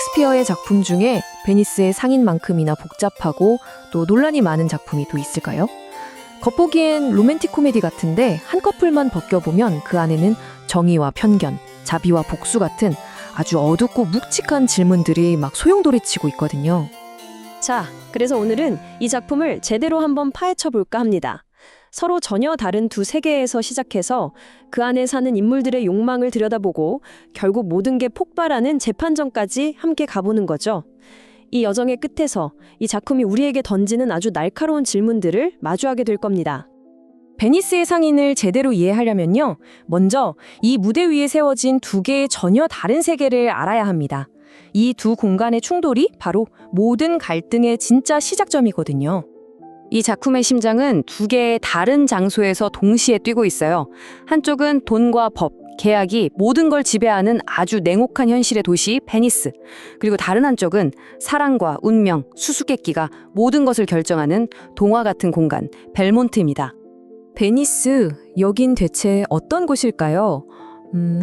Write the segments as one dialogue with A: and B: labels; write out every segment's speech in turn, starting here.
A: 셰익스피어의 작품 중에 베니스의 상인만큼이나 복잡하고 또 논란이 많은 작품이 또 있을까요? 겉보기엔 로맨틱 코미디 같은데 한꺼풀만 벗겨보면 그 안에는 정의와 편견, 자비와 복수 같은 아주 어둡고 묵직한 질문들이 막 소용돌이치고 있거든요.
B: 자, 그래서 오늘은 이 작품을 제대로 한번 파헤쳐 볼까 합니다. 서로 전혀 다른 두 세계에서 시작해서 그 안에 사는 인물들의 욕망을 들여다보고 결국 모든 게 폭발하는 재판정까지 함께 가보는 거죠. 이 여정의 끝에서 이 작품이 우리에게 던지는 아주 날카로운 질문들을 마주하게 될 겁니다.
A: 베니스의 상인을 제대로 이해하려면요. 먼저 이 무대 위에 세워진 두 개의 전혀 다른 세계를 알아야 합니다. 이 두 공간의 충돌이 바로 모든 갈등의 진짜 시작점이거든요. 이 작품의 심장은 두 개의 다른 장소에서 동시에 뛰고 있어요. 한쪽은 돈과 법, 계약이 모든 걸 지배하는 아주 냉혹한 현실의 도시 베니스. 그리고 다른 한쪽은 사랑과 운명, 수수께끼가 모든 것을 결정하는 동화 같은 공간, 벨몬트입니다. 베니스, 여긴 대체 어떤 곳일까요?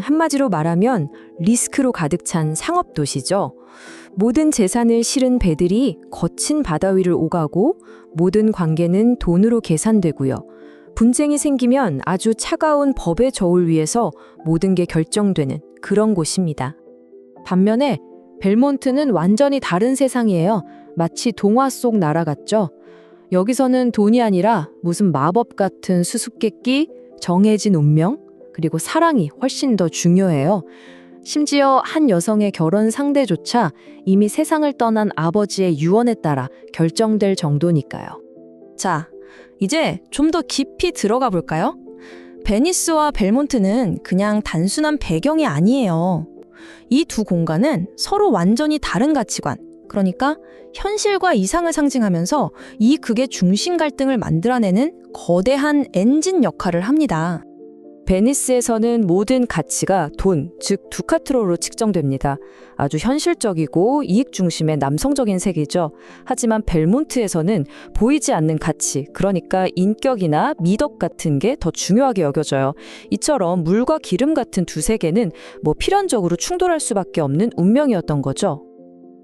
A: 한마디로 말하면 리스크로 가득 찬 상업 도시죠. 모든 재산을 실은 배들이 거친 바다 위를 오가고 모든 관계는 돈으로 계산되고요. 분쟁이 생기면 아주 차가운 법의 저울 위에서 모든 게 결정되는 그런 곳입니다. 반면에 벨몬트는 완전히 다른 세상이에요. 마치 동화 속 나라 같죠? 여기서는 돈이 아니라 무슨 마법 같은 수수께끼, 정해진 운명, 그리고 사랑이 훨씬 더 중요해요. 심지어 한 여성의 결혼 상대조차 이미 세상을 떠난 아버지의 유언에 따라 결정될 정도니까요.
B: 자, 이제 좀 더 깊이 들어가 볼까요? 베니스와 벨몬트는 그냥 단순한 배경이 아니에요. 이 두 공간은 서로 완전히 다른 가치관, 그러니까 현실과 이상을 상징하면서 이 극의 중심 갈등을 만들어내는 거대한 엔진 역할을 합니다.
A: 베니스에서는 모든 가치가 돈, 즉 두카트로로 측정됩니다. 아주 현실적이고 이익 중심의 남성적인 세계죠. 하지만 벨몬트에서는 보이지 않는 가치, 그러니까 인격이나 미덕 같은 게 더 중요하게 여겨져요. 이처럼 물과 기름 같은 두 세계는 필연적으로 충돌할 수밖에 없는 운명이었던 거죠.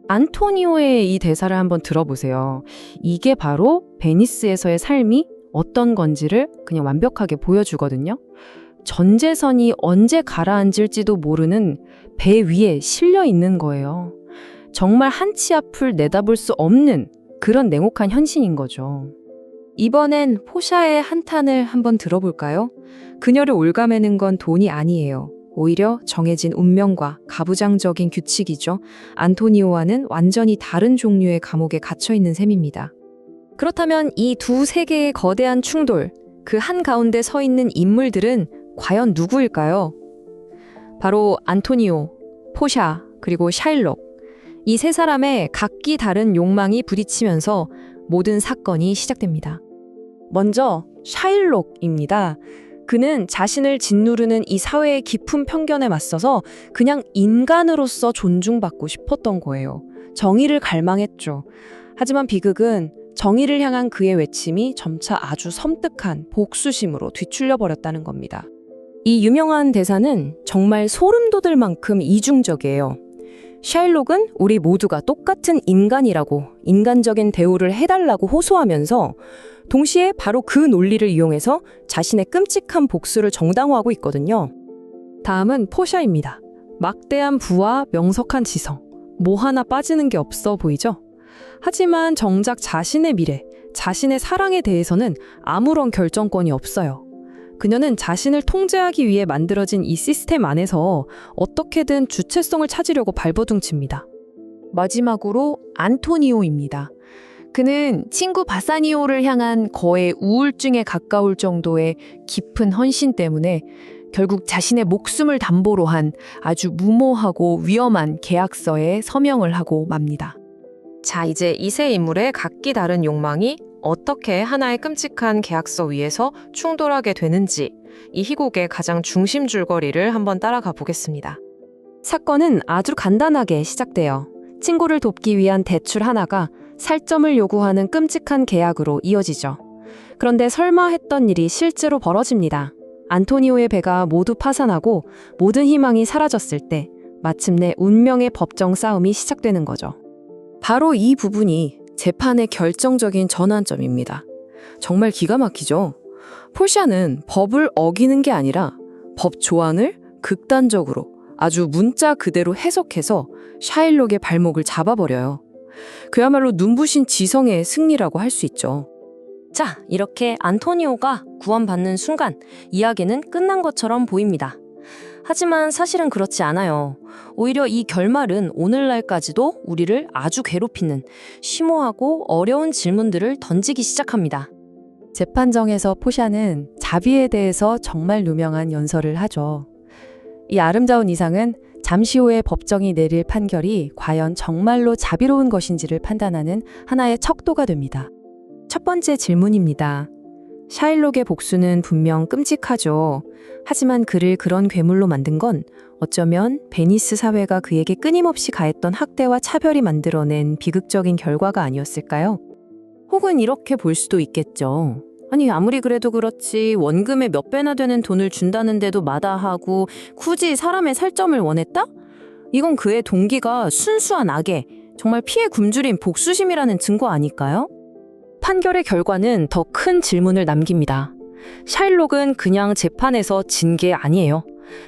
A: 안토니오의 이 대사를 한번 들어보세요. 이게 바로 베니스에서의 삶이 어떤 건지를 그냥 완벽하게 보여주거든요. 전재선이 언제 가라앉을지도 모르는 배 위에 실려 있는 거예요. 정말 한 치 앞을 내다볼 수 없는 그런 냉혹한 현실인 거죠. 이번엔 포샤의 한탄을 한번 들어볼까요? 그녀를 올가매는 건 돈이 아니에요. 오히려 정해진 운명과 가부장적인 규칙이죠. 안토니오와는 완전히 다른 종류의 감옥에 갇혀 있는 셈입니다. 그렇다면 이 두 세계의 거대한 충돌, 그 한가운데 서 있는 인물들은 과연 누구일까요? 바로 안토니오, 포샤, 그리고 샤일록. 이 세 사람의 각기 다른 욕망이 부딪히면서 모든 사건이 시작됩니다. 먼저 샤일록입니다. 그는 자신을 짓누르는 이 사회의 깊은 편견에 맞서서 그냥 인간으로서 존중받고 싶었던 거예요. 정의를 갈망했죠. 하지만 비극은 정의를 향한 그의 외침이 점차 아주 섬뜩한 복수심으로 뒤틀려 버렸다는 겁니다. 이 유명한 대사는 정말 소름 돋을 만큼 이중적이에요. 샤일록은 우리 모두가 똑같은 인간이라고 인간적인 대우를 해달라고 호소하면서 동시에 바로 그 논리를 이용해서 자신의 끔찍한 복수를 정당화하고 있거든요. 다음은 포샤입니다. 막대한 부와 명석한 지성, 뭐 하나 빠지는 게 없어 보이죠? 하지만 정작 자신의 미래, 자신의 사랑에 대해서는 아무런 결정권이 없어요. 그녀는 자신을 통제하기 위해 만들어진 이 시스템 안에서 어떻게든 주체성을 찾으려고 발버둥칩니다. 마지막으로 안토니오입니다. 그는 친구 바사니오를 향한 거의 우울증에 가까울 정도의 깊은 헌신 때문에 결국 자신의 목숨을 담보로 한 아주 무모하고 위험한 계약서에 서명을 하고 맙니다. 자, 이제 이 세 인물의 각기 다른 욕망이 어떻게 하나의 끔찍한 계약서 위에서 충돌하게 되는지 이 희곡의 가장 중심 줄거리를 한번 따라가 보겠습니다. 사건은 아주 간단하게 시작돼요. 친구를 돕기 위한 대출 하나가 살점을 요구하는 끔찍한 계약으로 이어지죠. 그런데 설마 했던 일이 실제로 벌어집니다. 안토니오의 배가 모두 파산하고 모든 희망이 사라졌을 때 마침내 운명의 법정 싸움이 시작되는 거죠. 바로 이 부분이 재판의 결정적인 전환점입니다. 정말 기가 막히죠? 폴샤는 법을 어기는 게 아니라 법 조항을 극단적으로 아주 문자 그대로 해석해서 샤일록의 발목을 잡아버려요. 그야말로 눈부신 지성의 승리라고 할 수 있죠.
B: 자, 이렇게 안토니오가 구원받는 순간 이야기는 끝난 것처럼 보입니다. 하지만 사실은 그렇지 않아요. 오히려 이 결말은 오늘날까지도 우리를 아주 괴롭히는 심오하고 어려운 질문들을 던지기 시작합니다.
A: 재판정에서 포샤는 자비에 대해서 정말 누명한 연설을 하죠. 이 아름다운 이상은 잠시 후에 법정이 내릴 판결이 과연 정말로 자비로운 것인지를 판단하는 하나의 척도가 됩니다. 첫 번째 질문입니다. 샤일록의 복수는 분명 끔찍하죠. 하지만 그를 그런 괴물로 만든 건 어쩌면 베니스 사회가 그에게 끊임없이 가했던 학대와 차별이 만들어낸 비극적인 결과가 아니었을까요? 혹은 이렇게 볼 수도 있겠죠. 아니 아무리 그래도 그렇지 원금의 몇 배나 되는 돈을 준다는데도 마다하고 굳이 사람의 살점을 원했다? 이건 그의 동기가 순수한 악에 정말 피에 굶주린 복수심이라는 증거 아닐까요? 판결의 결과는 더 큰 질문을 남깁니다. 샤일록은 그냥 재판에서 진 게 아니에요.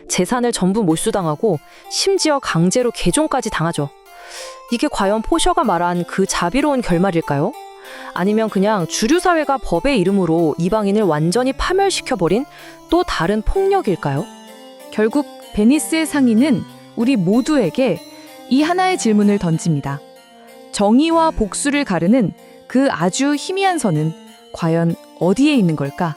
A: 재산을 전부 몰수당하고 심지어 강제로 개종까지 당하죠. 이게 과연 포셔가 말한 그 자비로운 결말일까요? 아니면 그냥 주류 사회가 법의 이름으로 이방인을 완전히 파멸시켜버린 또 다른 폭력일까요? 결국 베니스의 상인은 우리 모두에게 이 하나의 질문을 던집니다. 정의와 복수를 가르는 그 아주 희미한 선은 과연 어디에 있는 걸까?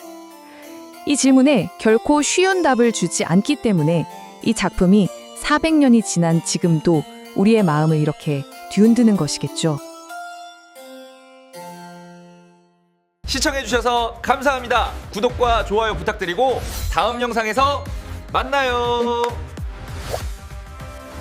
A: 이 질문에 결코 쉬운 답을 주지 않기 때문에 이 작품이 400년이 지난 지금도 우리의 마음을 이렇게 뒤흔드는 것이겠죠.
C: 시청해주셔서 감사합니다. 구독과 좋아요 부탁드리고 다음 영상에서 만나요.